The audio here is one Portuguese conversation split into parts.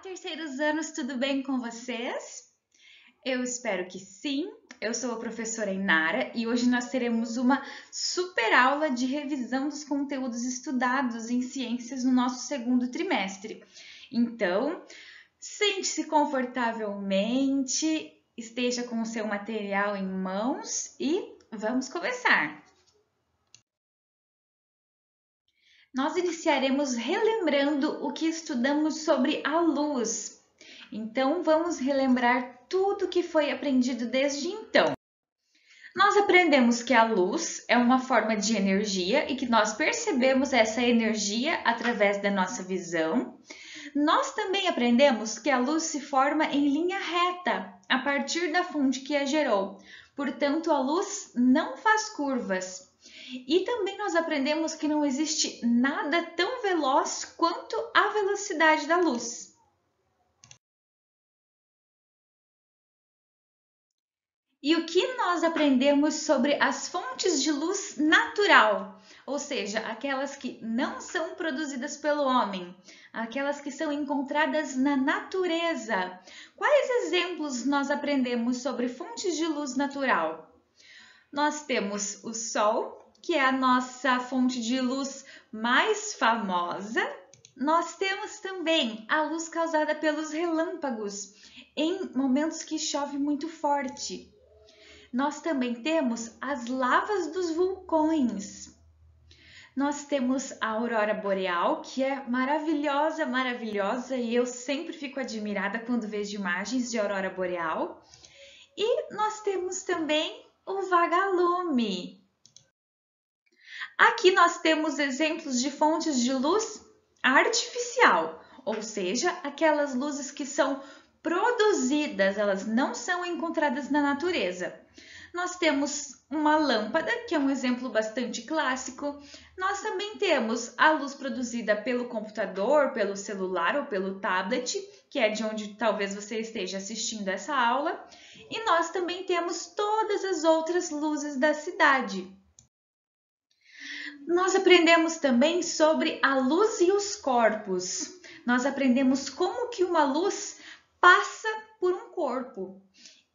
Terceiros anos, tudo bem com vocês? Eu espero que sim. Eu sou a professora Inara e hoje nós teremos uma super aula de revisão dos conteúdos estudados em ciências no nosso segundo trimestre. Então, sente-se confortavelmente, esteja com o seu material em mãos e vamos começar. Nós iniciaremos relembrando o que estudamos sobre a luz. Então, vamos relembrar tudo que foi aprendido desde então. Nós aprendemos que a luz é uma forma de energia e que nós percebemos essa energia através da nossa visão. Nós também aprendemos que a luz se forma em linha reta a partir da fonte que a gerou. Portanto, a luz não faz curvas. E também nós aprendemos que não existe nada tão veloz quanto a velocidade da luz. E o que nós aprendemos sobre as fontes de luz natural, ou seja, aquelas que não são produzidas pelo homem, aquelas que são encontradas na natureza. Quais exemplos nós aprendemos sobre fontes de luz natural? Nós temos o Sol, que é a nossa fonte de luz mais famosa. Nós temos também a luz causada pelos relâmpagos em momentos que chove muito forte. Nós também temos as lavas dos vulcões. Nós temos a aurora boreal, que é maravilhosa, maravilhosa, e eu sempre fico admirada quando vejo imagens de aurora boreal. E nós temos também o vagalume. Aqui nós temos exemplos de fontes de luz artificial, ou seja, aquelas luzes que são produzidas, elas não são encontradas na natureza. Nós temos uma lâmpada, que é um exemplo bastante clássico. Nós também temos a luz produzida pelo computador, pelo celular ou pelo tablet, que é de onde talvez você esteja assistindo essa aula. E nós também temos todas as outras luzes da cidade. Nós aprendemos também sobre a luz e os corpos. Nós aprendemos como que uma luz passa por um corpo.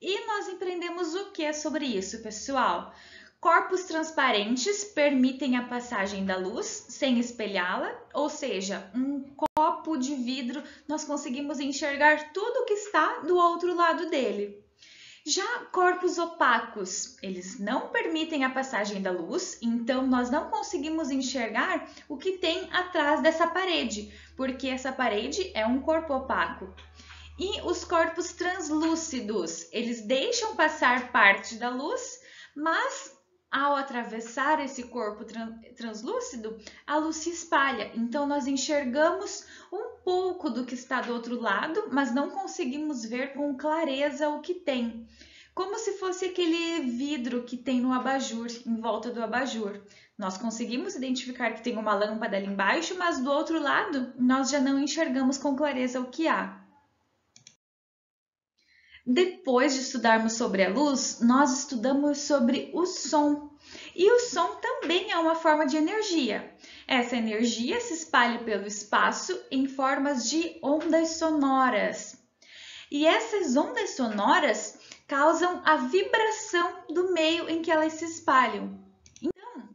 E nós aprendemos o que sobre isso, pessoal? Corpos transparentes permitem a passagem da luz sem espelhá-la, ou seja, um copo de vidro, nós conseguimos enxergar tudo que está do outro lado dele. Já corpos opacos, eles não permitem a passagem da luz, então nós não conseguimos enxergar o que tem atrás dessa parede, porque essa parede é um corpo opaco. E os corpos translúcidos, eles deixam passar parte da luz, mas ao atravessar esse corpo translúcido, a luz se espalha. Então nós enxergamos um pouco do que está do outro lado, mas não conseguimos ver com clareza o que tem. Como se fosse aquele vidro que tem no abajur, em volta do abajur. Nós conseguimos identificar que tem uma lâmpada ali embaixo, mas do outro lado nós já não enxergamos com clareza o que há. Depois de estudarmos sobre a luz, nós estudamos sobre o som. E o som também é uma forma de energia. Essa energia se espalha pelo espaço em formas de ondas sonoras. E essas ondas sonoras causam a vibração do meio em que elas se espalham. Então,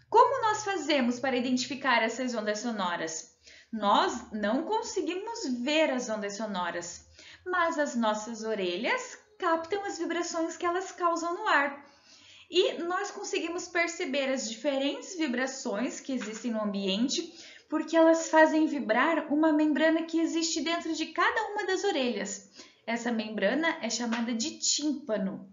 como nós fazemos para identificar essas ondas sonoras? Nós não conseguimos ver as ondas sonoras, mas as nossas orelhas captam as vibrações que elas causam no ar. E nós conseguimos perceber as diferentes vibrações que existem no ambiente, porque elas fazem vibrar uma membrana que existe dentro de cada uma das orelhas. Essa membrana é chamada de tímpano.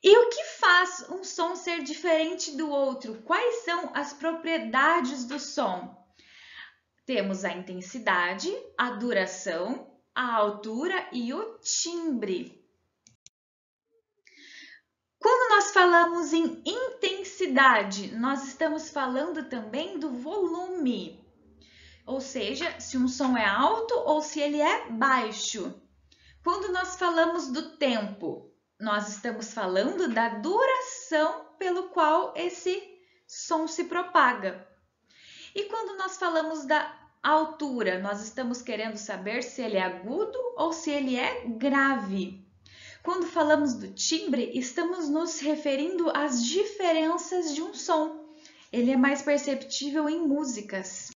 E o que faz um som ser diferente do outro? Quais são as propriedades do som? Temos a intensidade, a duração, a altura e o timbre. Quando nós falamos em intensidade, nós estamos falando também do volume. Ou seja, se um som é alto ou se ele é baixo. Quando nós falamos do tempo, nós estamos falando da duração pelo qual esse som se propaga. E quando nós falamos da Altura, nós estamos querendo saber se ele é agudo ou se ele é grave. Quando falamos do timbre, estamos nos referindo às diferenças de um som. Ele é mais perceptível em músicas.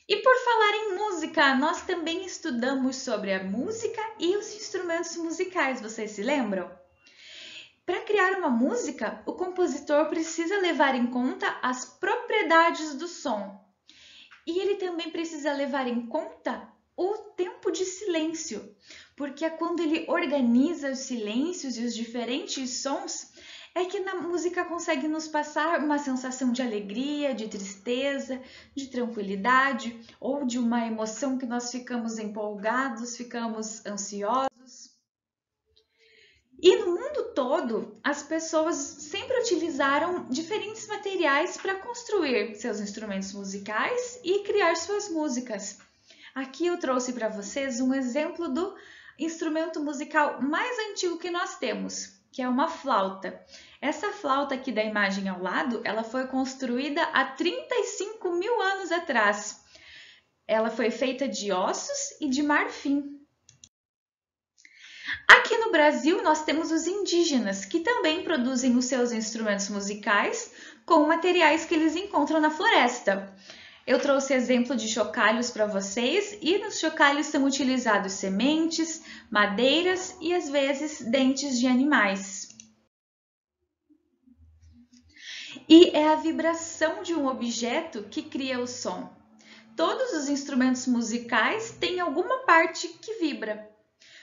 E por falar em música, nós também estudamos sobre a música e os instrumentos musicais, vocês se lembram? Para criar uma música, o compositor precisa levar em conta as propriedades do som. E ele também precisa levar em conta o tempo de silêncio, porque é quando ele organiza os silêncios e os diferentes sons, é que na música consegue nos passar uma sensação de alegria, de tristeza, de tranquilidade ou de uma emoção que nós ficamos empolgados, ficamos ansiosos. E no mundo todo, as pessoas sempre utilizaram diferentes materiais para construir seus instrumentos musicais e criar suas músicas. Aqui eu trouxe para vocês um exemplo do instrumento musical mais antigo que nós temos, que é uma flauta. Essa flauta aqui da imagem ao lado, ela foi construída há 35 mil anos atrás. Ela foi feita de ossos e de marfim. Aqui no Brasil, nós temos os indígenas, que também produzem os seus instrumentos musicais com materiais que eles encontram na floresta. Eu trouxe exemplo de chocalhos para vocês e nos chocalhos são utilizados sementes, madeiras e às vezes dentes de animais. E é a vibração de um objeto que cria o som. Todos os instrumentos musicais têm alguma parte que vibra.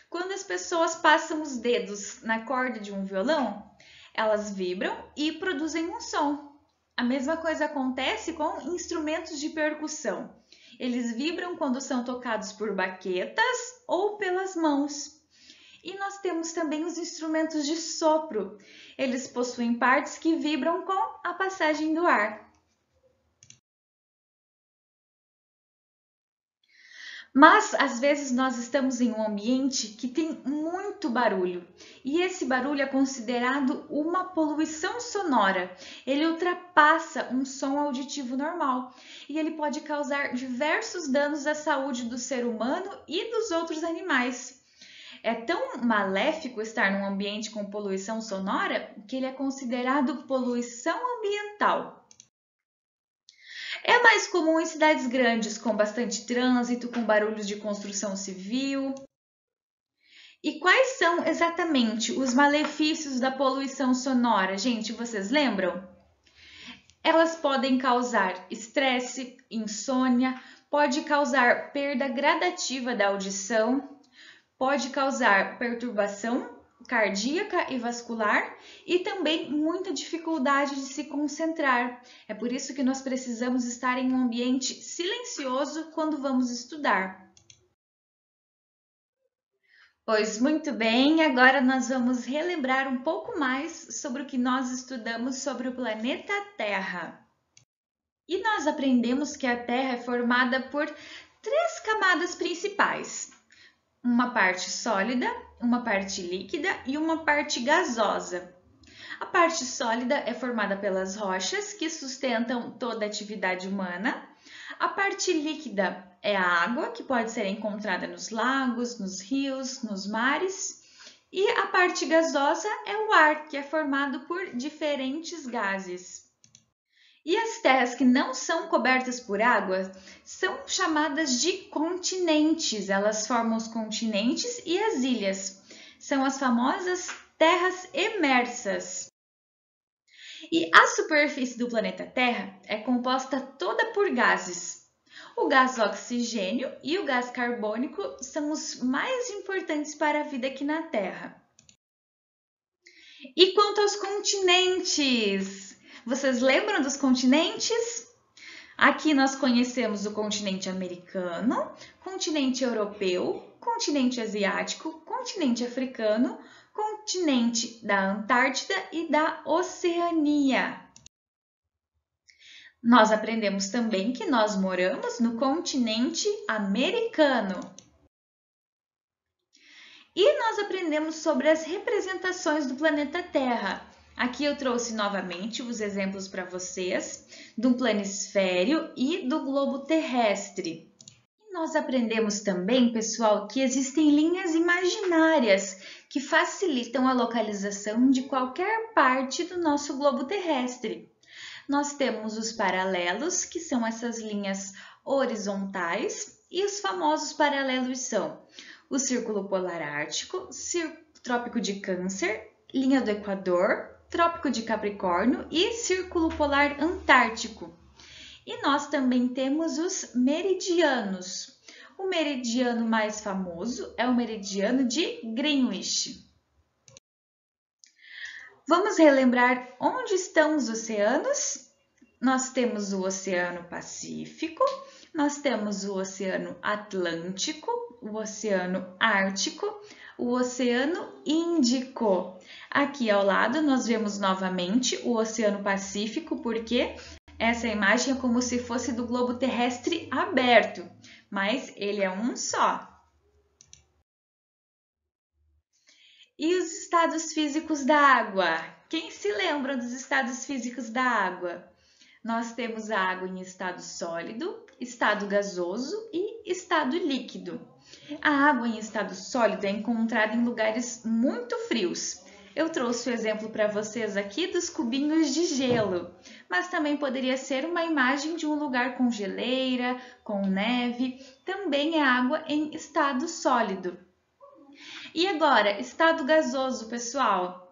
Quando as pessoas passam os dedos na corda de um violão, elas vibram e produzem um som. A mesma coisa acontece com instrumentos de percussão. Eles vibram quando são tocados por baquetas ou pelas mãos. E nós temos também os instrumentos de sopro. Eles possuem partes que vibram com a passagem do ar. Mas, às vezes, nós estamos em um ambiente que tem muito barulho. E esse barulho é considerado uma poluição sonora. Ele ultrapassa um som auditivo normal. E ele pode causar diversos danos à saúde do ser humano e dos outros animais. É tão maléfico estar num ambiente com poluição sonora que ele é considerado poluição ambiental. É mais comum em cidades grandes, com bastante trânsito, com barulhos de construção civil. E quais são exatamente os malefícios da poluição sonora? Gente, vocês lembram? Elas podem causar estresse, insônia, pode causar perda gradativa da audição, pode causar perturbação cardíaca e vascular e também muita dificuldade de se concentrar. É por isso que nós precisamos estar em um ambiente silencioso quando vamos estudar. Pois muito bem, agora nós vamos relembrar um pouco mais sobre o que nós estudamos sobre o planeta Terra. E nós aprendemos que a Terra é formada por 3 camadas principais. Uma parte sólida, uma parte líquida e uma parte gasosa. A parte sólida é formada pelas rochas que sustentam toda a atividade humana. A parte líquida é a água, que pode ser encontrada nos lagos, nos rios, nos mares. E a parte gasosa é o ar, que é formado por diferentes gases. E as terras que não são cobertas por água são chamadas de continentes. Elas formam os continentes e as ilhas. São as famosas terras emersas. E a superfície do planeta Terra é composta toda por gases. O gás oxigênio e o gás carbônico são os mais importantes para a vida aqui na Terra. E quanto aos continentes? Vocês lembram dos continentes? Aqui nós conhecemos o continente americano, continente europeu, continente asiático, continente africano, continente da Antártida e da Oceania. Nós aprendemos também que nós moramos no continente americano. E nós aprendemos sobre as representações do planeta Terra. Aqui eu trouxe novamente os exemplos para vocês do planisfério e do globo terrestre. E nós aprendemos também, pessoal, que existem linhas imaginárias que facilitam a localização de qualquer parte do nosso globo terrestre. Nós temos os paralelos, que são essas linhas horizontais, e os famosos paralelos são o Círculo Polar Ártico, Trópico de Câncer, linha do Equador, Trópico de Capricórnio e Círculo Polar Antártico. E nós também temos os meridianos. O meridiano mais famoso é o meridiano de Greenwich. Vamos relembrar onde estão os oceanos? Nós temos o Oceano Pacífico, nós temos o Oceano Atlântico, o Oceano Ártico, o Oceano Índico. Aqui ao lado nós vemos novamente o Oceano Pacífico, porque essa imagem é como se fosse do globo terrestre aberto, mas ele é um só. E os estados físicos da água? Quem se lembra dos estados físicos da água? Nós temos a água em estado sólido, estado gasoso e estado líquido. A água em estado sólido é encontrada em lugares muito frios. Eu trouxe o exemplo para vocês aqui dos cubinhos de gelo, mas também poderia ser uma imagem de um lugar com geleira, com neve. Também é água em estado sólido. E agora, estado gasoso, pessoal?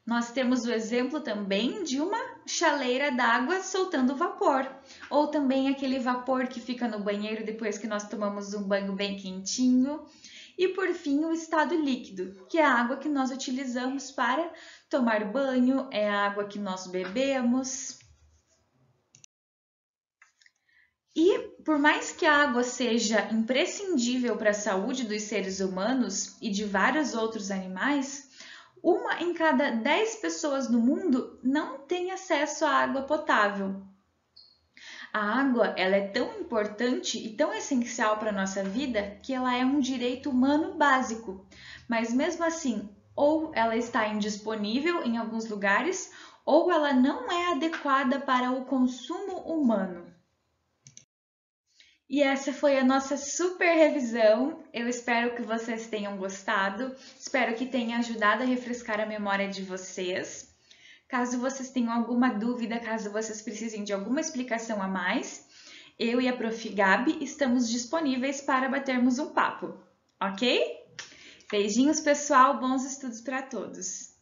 Nós temos o exemplo também de uma chaleira d'água soltando vapor, ou também aquele vapor que fica no banheiro depois que nós tomamos um banho bem quentinho. E por fim, o estado líquido, que é a água que nós utilizamos para tomar banho, é a água que nós bebemos. E por mais que a água seja imprescindível para a saúde dos seres humanos e de vários outros animais, uma em cada 10 pessoas no mundo não tem acesso à água potável. A água, ela é tão importante e tão essencial para a nossa vida que ela é um direito humano básico. Mas mesmo assim, ou ela está indisponível em alguns lugares, ou ela não é adequada para o consumo humano. E essa foi a nossa super revisão. Eu espero que vocês tenham gostado. Espero que tenha ajudado a refrescar a memória de vocês. Caso vocês tenham alguma dúvida, caso vocês precisem de alguma explicação a mais, eu e a Prof. Gabi estamos disponíveis para batermos um papo, ok? Beijinhos, pessoal. Bons estudos para todos!